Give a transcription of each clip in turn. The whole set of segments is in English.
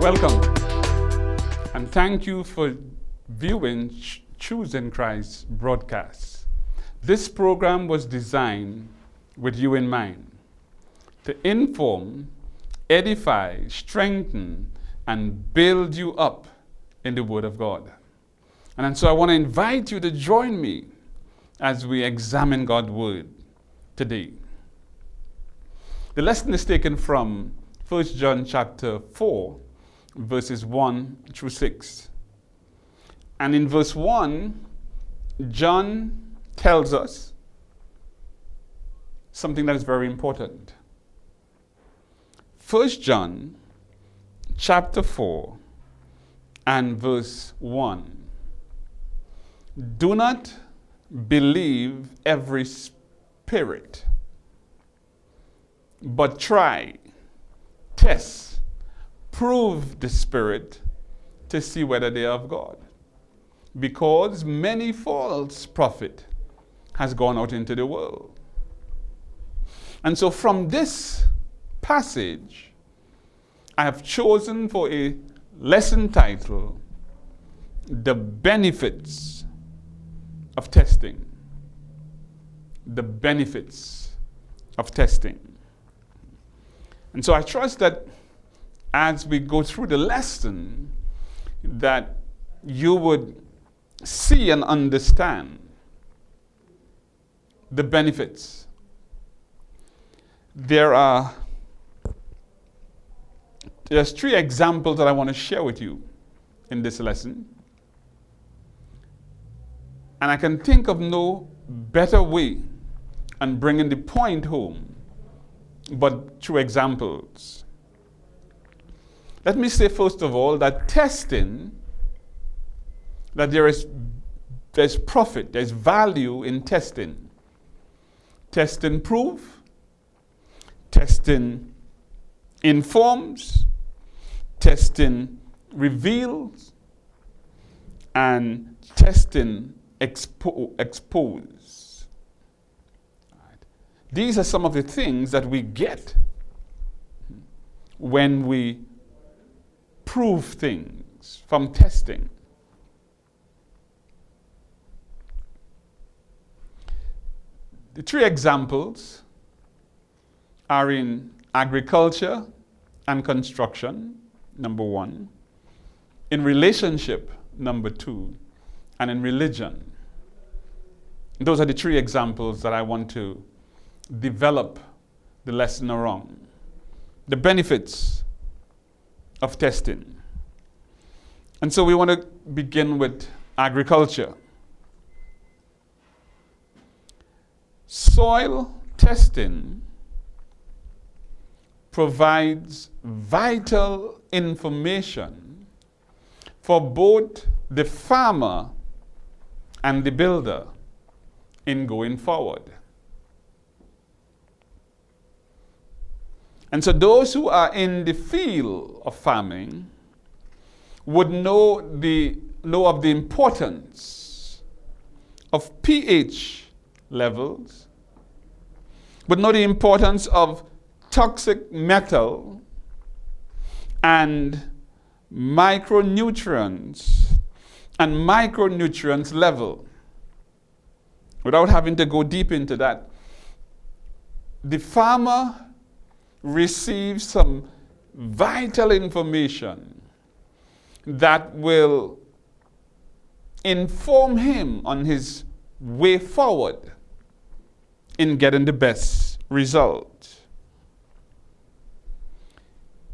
Welcome, and thank you for viewing Choosing Christ broadcasts. This program was designed with you in mind to inform, edify, strengthen, and build you up in the Word of God. And so I want to invite you to join me as we examine God's Word today. The lesson is taken from 1 John chapter 4, verses 1 through 6. And in verse 1, John tells us something that is very important. 1 John chapter 4 and verse 1. Do not believe every spirit, but try, test, prove the spirit to see whether they are of God. Because many false prophets has gone out into the world. And so from this passage, I have chosen for a lesson title, The Benefits of Testing. The benefits of testing. And so I trust that as we go through the lesson, that you would see and understand the benefits. There's 3 examples that I want to share with you in this lesson. And I can think of no better way and bringing the point home but through examples. Let me say first of all that testing, that there's profit, there's value in testing. Testing proves, testing informs, testing reveals, and testing expose. Right. These are some of the things that we get when we prove things from testing. The 3 examples are in agriculture and construction, number 1, in relationship, number 2, and in religion. Those are the 3 examples that I want to develop the lesson around. The benefits of testing. And so we want to begin with agriculture. Soil testing provides vital information for both the farmer and the builder in going forward. And so those who are in the field of farming would know of the importance of pH levels, would know the importance of toxic metal and micronutrients and micronutrients level. Without having to go deep into that, the farmer receives some vital information that will inform him on his way forward in getting the best result.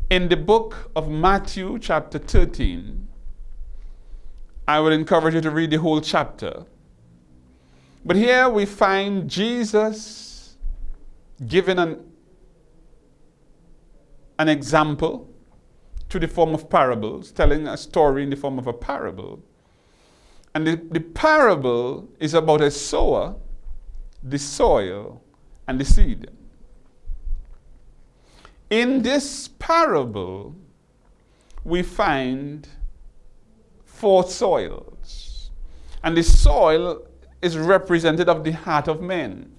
In the book of Matthew chapter 13, I would encourage you to read the whole chapter. But here we find Jesus giving an example to the form of parables, telling a story in the form of a parable. And the parable is about a sower, the soil, and the seed. In this parable, we find 4 soils. And the soil is representative of the heart of man.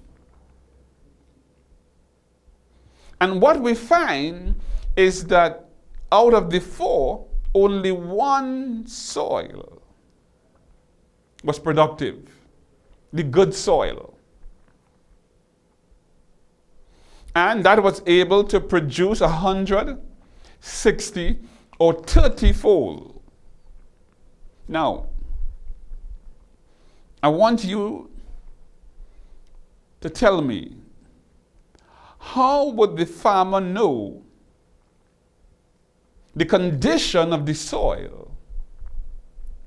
And what we find is that out of the 4, only 1 soil was productive, the good soil. And that was able to produce 100, 60, or 30-fold. Now, I want you to tell me, how would the farmer know the condition of the soil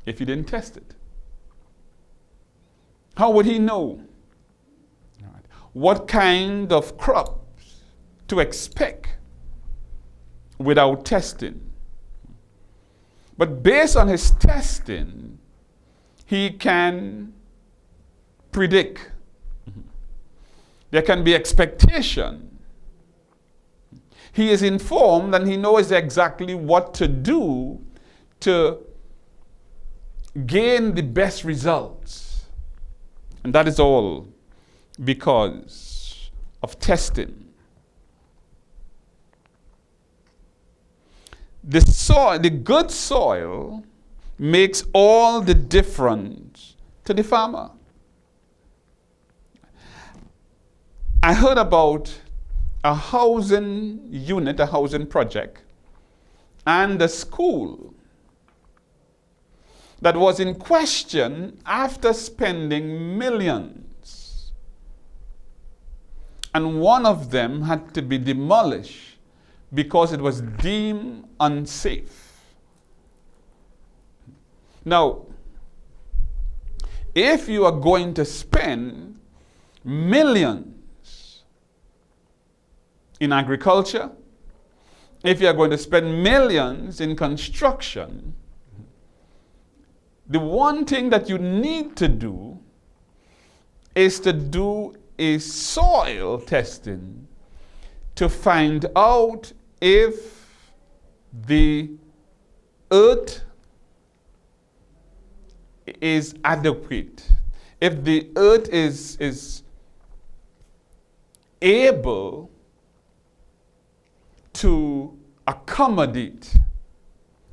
if he didn't test it? How would he know what kind of crops to expect without testing? But based on his testing, he can predict. There can be expectation. He is informed and he knows exactly what to do to gain the best results. And that is all because of testing. The good soil makes all the difference to the farmer. I heard about a housing unit, a housing project, and a school that was in question after spending millions. And one of them had to be demolished because it was deemed unsafe. Now, if you are going to spend millions in agriculture, if you are going to spend millions in construction, the one thing that you need to do is to do a soil testing to find out if the earth is adequate, if the earth is able to accommodate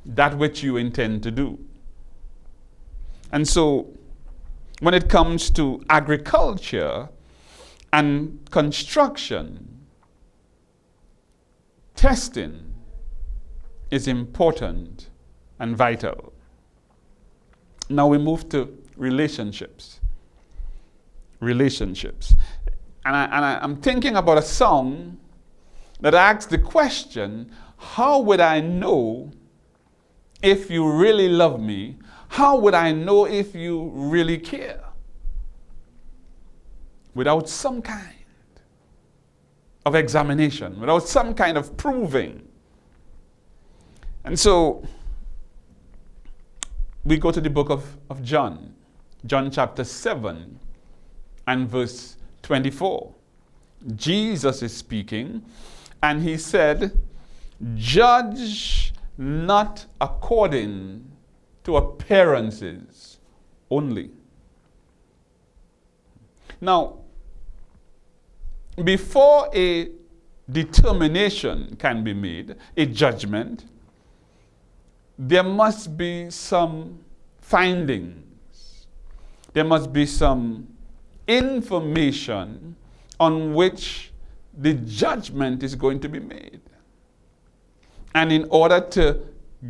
that which you intend to do. And so, when it comes to agriculture and construction, testing is important and vital. Now we move to relationships. Relationships. And I'm thinking about a song that asks the question, how would I know if you really love me? How would I know if you really care? Without some kind of examination, without some kind of proving. And so, we go to the book of John, John chapter 7 and verse 24. Jesus is speaking, and he said, "Judge not according to appearances only." Now, before a determination can be made, a judgment, there must be some findings. There must be some information on which the judgment is going to be made. And in order to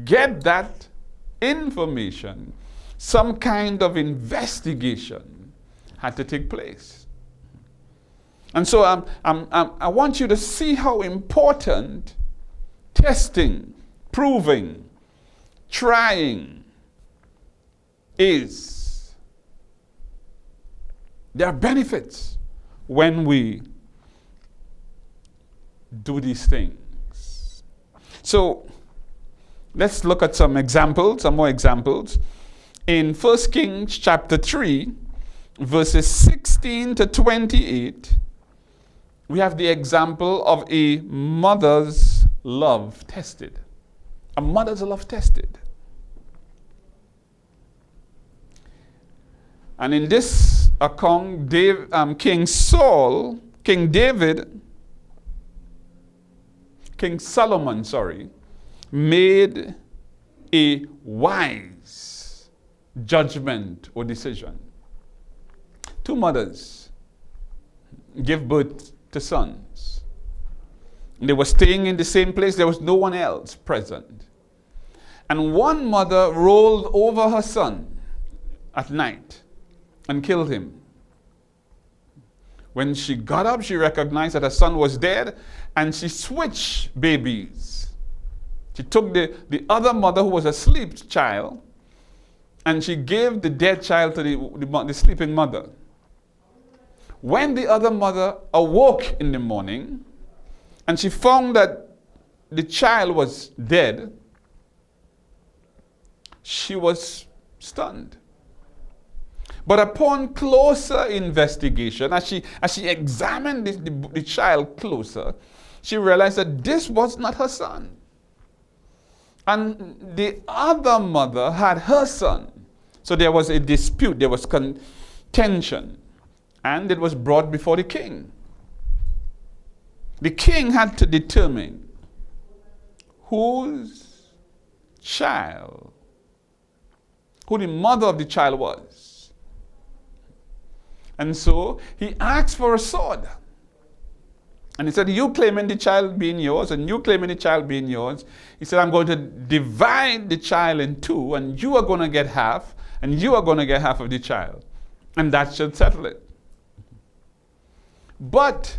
get that information, some kind of investigation had to take place. And so I want you to see how important testing, proving, trying is. There are benefits when we do these things. So let's look at some examples, some more examples. In 1 Kings chapter 3, verses 16 to 28, we have the example of a mother's love tested. A mother's love tested. And in this account, King Solomon, made a wise judgment or decision. Two mothers gave birth to sons. They were staying in the same place. There was no one else present. And one mother rolled over her son at night and killed him. When she got up, she recognized that her son was dead, and she switched babies. She took the other mother, who was a sleep child, and she gave the dead child to the sleeping mother. When the other mother awoke in the morning, and she found that the child was dead, she was stunned. But upon closer investigation, as she examined the child closer, she realized that this was not her son. And the other mother had her son. So there was a dispute, there was contention, and it was brought before the king. The king had to determine whose child, who the mother of the child was. And so he asked for a sword. And he said, you claiming the child being yours, and you claiming the child being yours. He said, I'm going to divide the child in two, and you are going to get half, and you are going to get half of the child. And that should settle it. But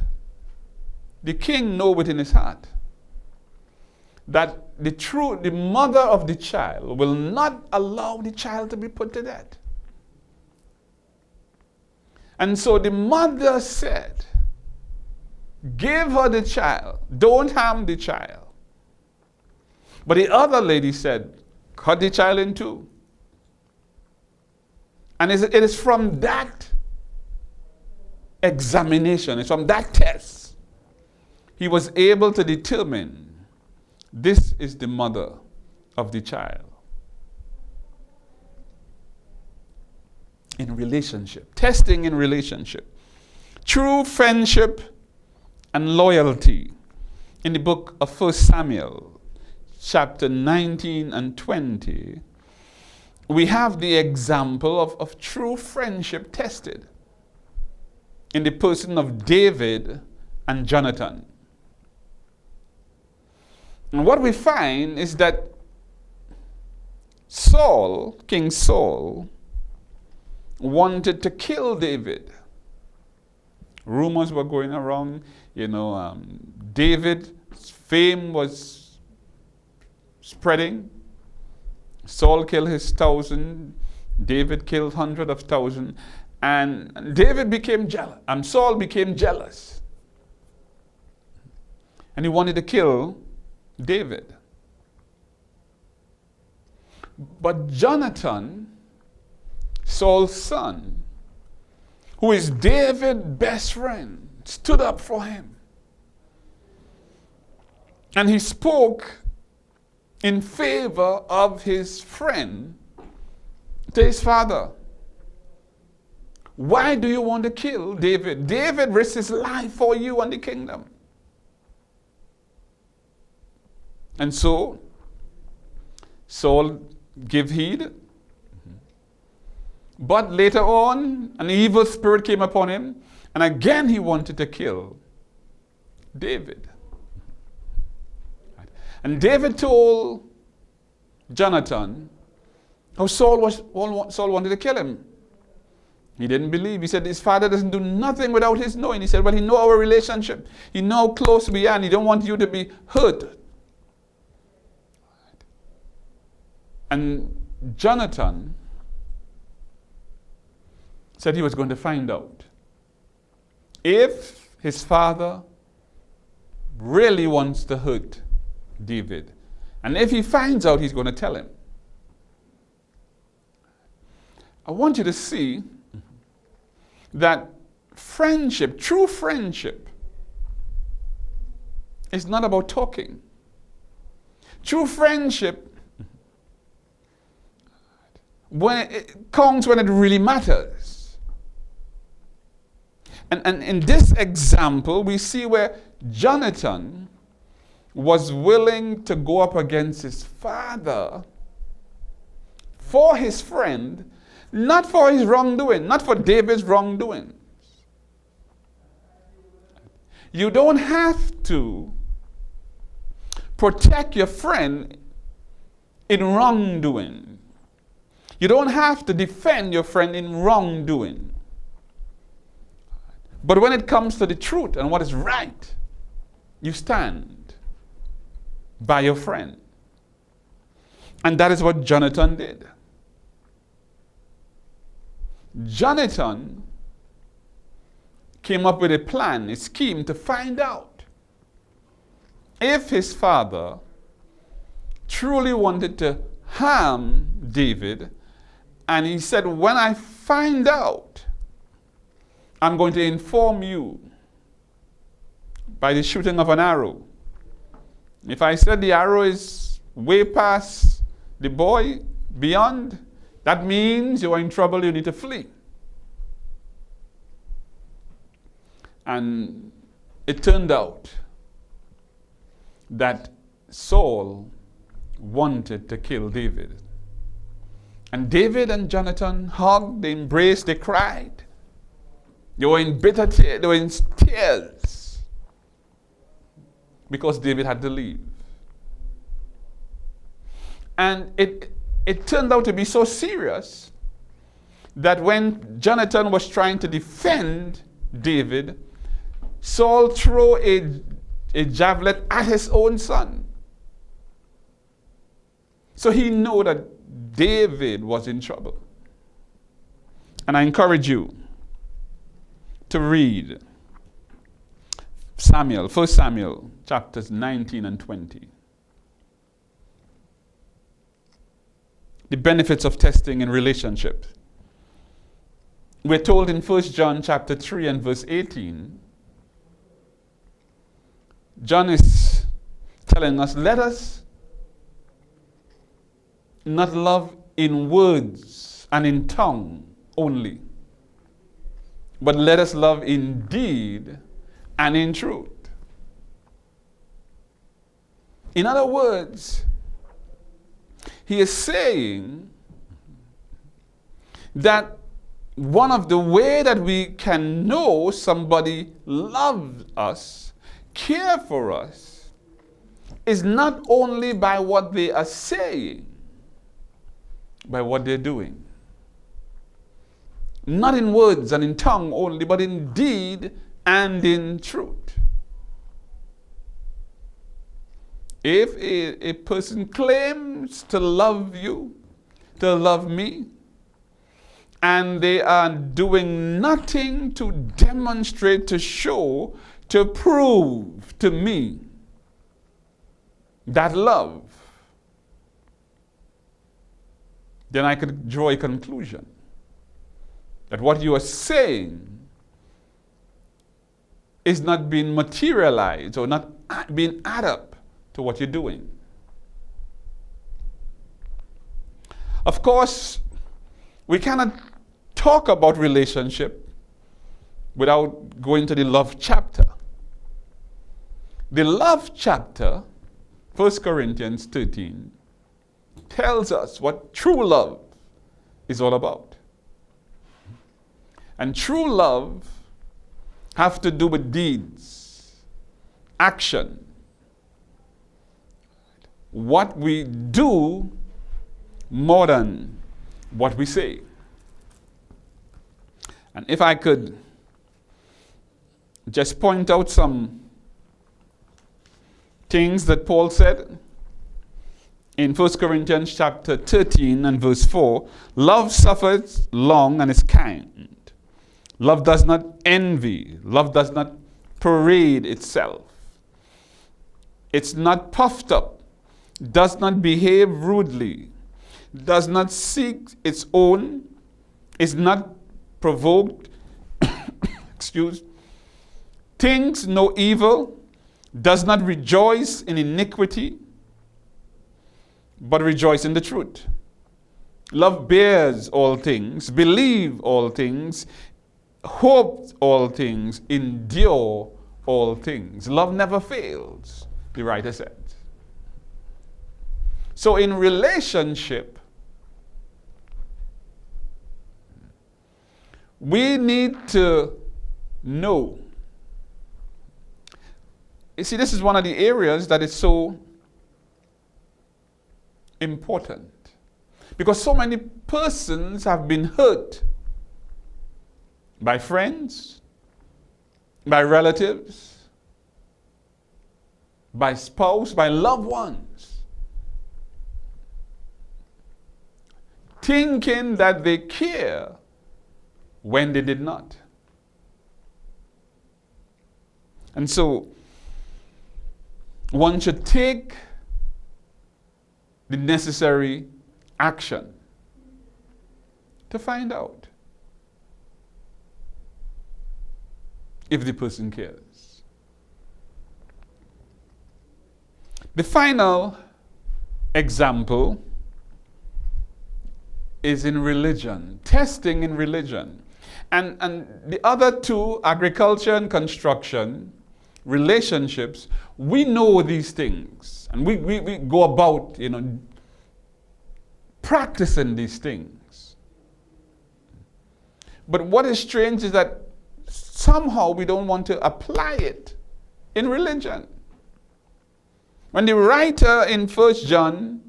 the king knew within his heart that the mother of the child will not allow the child to be put to death. And so the mother said, give her the child. Don't harm the child. But the other lady said, cut the child in two. And it is from that examination, it's from that test, he was able to determine this is the mother of the child. In relationship, testing in relationship, true friendship and loyalty. In the book of 1 Samuel, chapter 19 and 20, we have the example of true friendship tested in the person of David and Jonathan. And what we find is that King Saul, wanted to kill David. Rumors were going around, David's fame was spreading. Saul killed his 1,000, David killed 100,000, and David became jealous, and Saul became jealous. And he wanted to kill David. But Jonathan, Saul's son, who is David's best friend, stood up for him. And he spoke in favor of his friend to his father. Why do you want to kill David? David risked his life for you and the kingdom. And so Saul gave heed. But later on, an evil spirit came upon him, and again he wanted to kill David. And David told Jonathan how Saul wanted to kill him. He didn't believe. He said his father doesn't do nothing without his knowing. He said, well, he knows our relationship. He knows how close we are, and he don't want you to be hurt. And Jonathan said he was going to find out if his father really wants to hurt David. And if he finds out, he's going to tell him. I want you to see that friendship, true friendship, is not about talking. True friendship counts when it really matters. And in this example, we see where Jonathan was willing to go up against his father for his friend, not for his wrongdoing, not for David's wrongdoing. You don't have to protect your friend in wrongdoing. You don't have to defend your friend in wrongdoing. But when it comes to the truth and what is right, you stand by your friend. And that is what Jonathan did. Jonathan came up with a plan, a scheme to find out if his father truly wanted to harm David. And he said, when I find out, I'm going to inform you by the shooting of an arrow. If I said the arrow is way past the boy, beyond, that means you are in trouble, you need to flee. And it turned out that Saul wanted to kill David. And David and Jonathan hugged, they embraced, they cried. They were in bitter tears, they were in tears. Because David had to leave. And it turned out to be so serious that when Jonathan was trying to defend David, Saul threw a javelin at his own son. So he knew that David was in trouble. And I encourage you to read Samuel, 1 Samuel, chapters 19 and 20. The benefits of testing in relationships. We're told in 1 John chapter 3 and verse 18, John is telling us, let us not love in words and in tongue only, but let us love in deed and in truth. In other words, he is saying that one of the way that we can know somebody loves us, care for us, is not only by what they are saying, by what they're doing. Not in words and in tongue only, but in deed and in truth. If a person claims to love you, to love me, and they are doing nothing to demonstrate, to show, to prove to me that love, then I could draw a conclusion that what you are saying is not being materialized or not being added up to what you're doing. Of course, we cannot talk about relationship without going to the love chapter. The love chapter, 1 Corinthians 13, tells us what true love is all about. And true love have to do with deeds, action. What we do more than what we say. And if I could just point out some things that Paul said in 1 Corinthians chapter 13 and verse 4, love suffers long and is kind. Love does not envy. Love does not parade itself. It's not puffed up, does not behave rudely, does not seek its own, is not provoked, thinks no evil, does not rejoice in iniquity, but rejoice in the truth. Love bears all things, believes all things, hopes all things, endure all things. Love never fails. the writer said. So in relationship, we need to know. You see, this is one of the areas that is so important. Because so many persons have been hurt by friends, by relatives, by spouse, by loved ones, thinking that they care when they did not. And so, one should take the necessary action to find out if the person cares. The final example is in religion, testing in religion. And the other two, agriculture and construction, relationships, we know these things. And we go about, practicing these things. But what is strange is that somehow we don't want to apply it in religion. When the writer in 1 John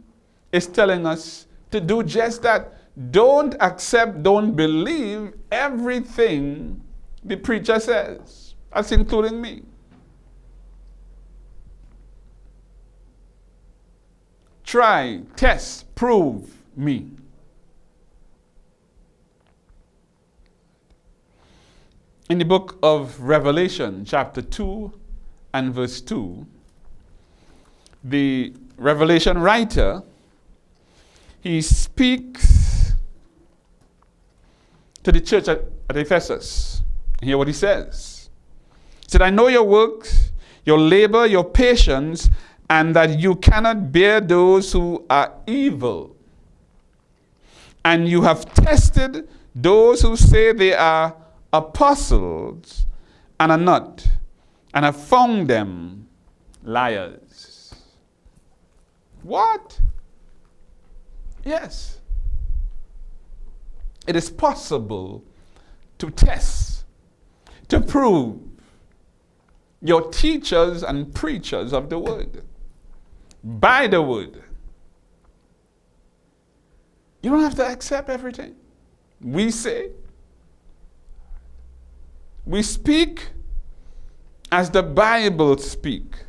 is telling us to do just that, don't accept, don't believe everything the preacher says. That's including me. Try, test, prove me. In the book of Revelation, chapter 2 and verse 2, the Revelation writer, he speaks to the church at Ephesus. Hear what he says. He said, I know your works, your labor, your patience, and that you cannot bear those who are evil. And you have tested those who say they are apostles and are not, and have found them liars. What? Yes. It is possible to test, to prove your teachers and preachers of the word by the word. You don't have to accept everything we say. We speak as the Bible speaks.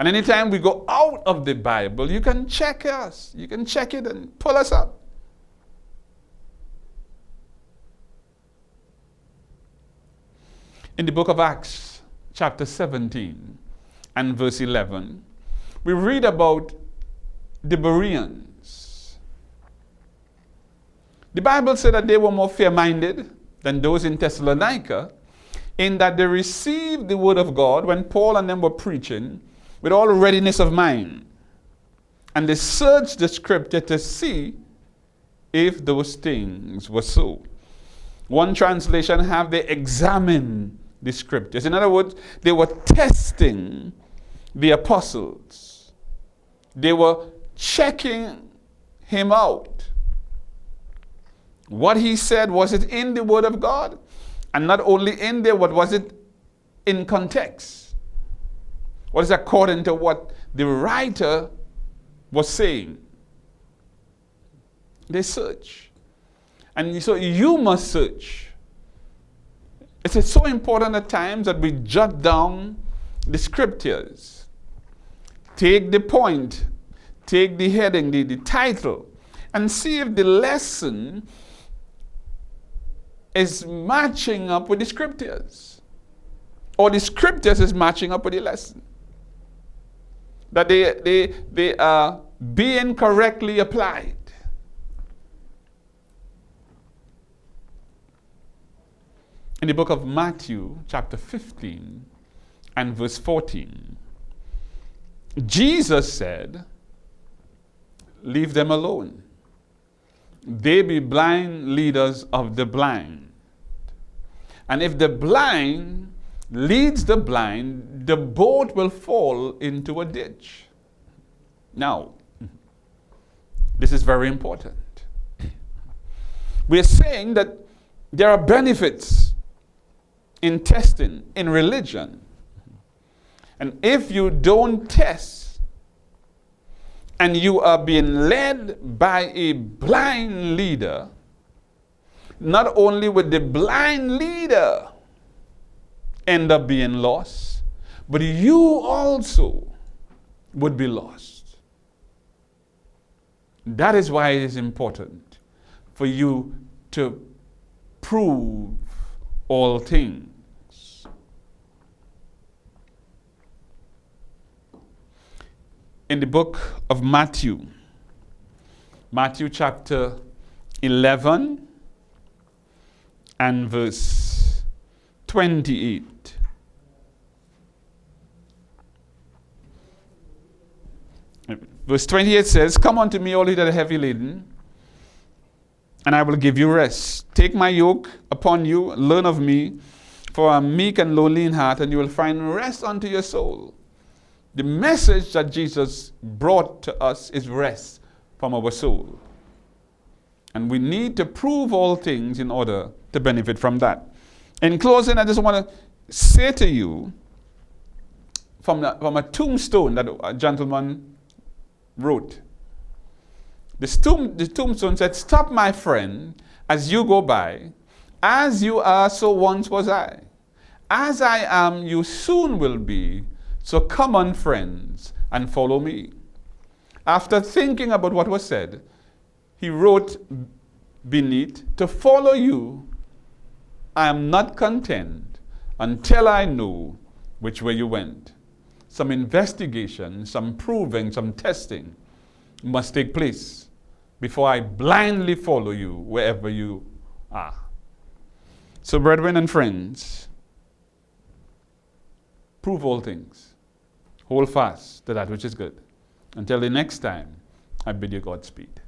And anytime we go out of the Bible, you can check us. You can check it and pull us up. In the book of Acts, chapter 17 and verse 11, we read about the Bereans. The Bible said that they were more fair-minded than those in Thessalonica, in that they received the word of God when Paul and them were preaching with all readiness of mind. And they searched the scripture to see if those things were so. One translation have they examined the scriptures. In other words, they were testing the apostles. They were checking him out. What he said, was it in the word of God? And not only in there, what was it in context? What is according to what the writer was saying? They search. And so you must search. It's so important at times that we jot down the scriptures. Take the point, take the heading, the title, and see if the lesson is matching up with the scriptures, or the scriptures is matching up with the lesson. That they are being correctly applied. In the book of Matthew, chapter 15 and verse 14, Jesus said, leave them alone. They be blind leaders of the blind. And if the blind leads the blind, the boat will fall into a ditch. Now, this is very important. We're saying that there are benefits in testing, in religion. And if you don't test, and you are being led by a blind leader, not only would the blind leader end up being lost, but you also would be lost. That is why it is important for you to prove all things. In the book of Matthew, Matthew chapter 11 and verse 28. Verse 28 says, "Come unto me, all ye that are heavy laden, and I will give you rest. Take my yoke upon you, learn of me, for I am meek and lowly in heart, and you will find rest unto your soul." The message that Jesus brought to us is rest from our soul. And we need to prove all things in order to benefit from that. In closing, I just want to say to you from a tombstone that a gentleman wrote. The tombstone said, "Stop, my friend, as you go by. As you are, so once was I. As I am, you soon will be. So come on, friends, and follow me." After thinking about what was said, he wrote beneath, "To follow you, I am not content until I know which way you went." Some investigation, some proving, some testing must take place before I blindly follow you wherever you are. So, brethren and friends, prove all things. Hold fast to that which is good. Until the next time, I bid you Godspeed.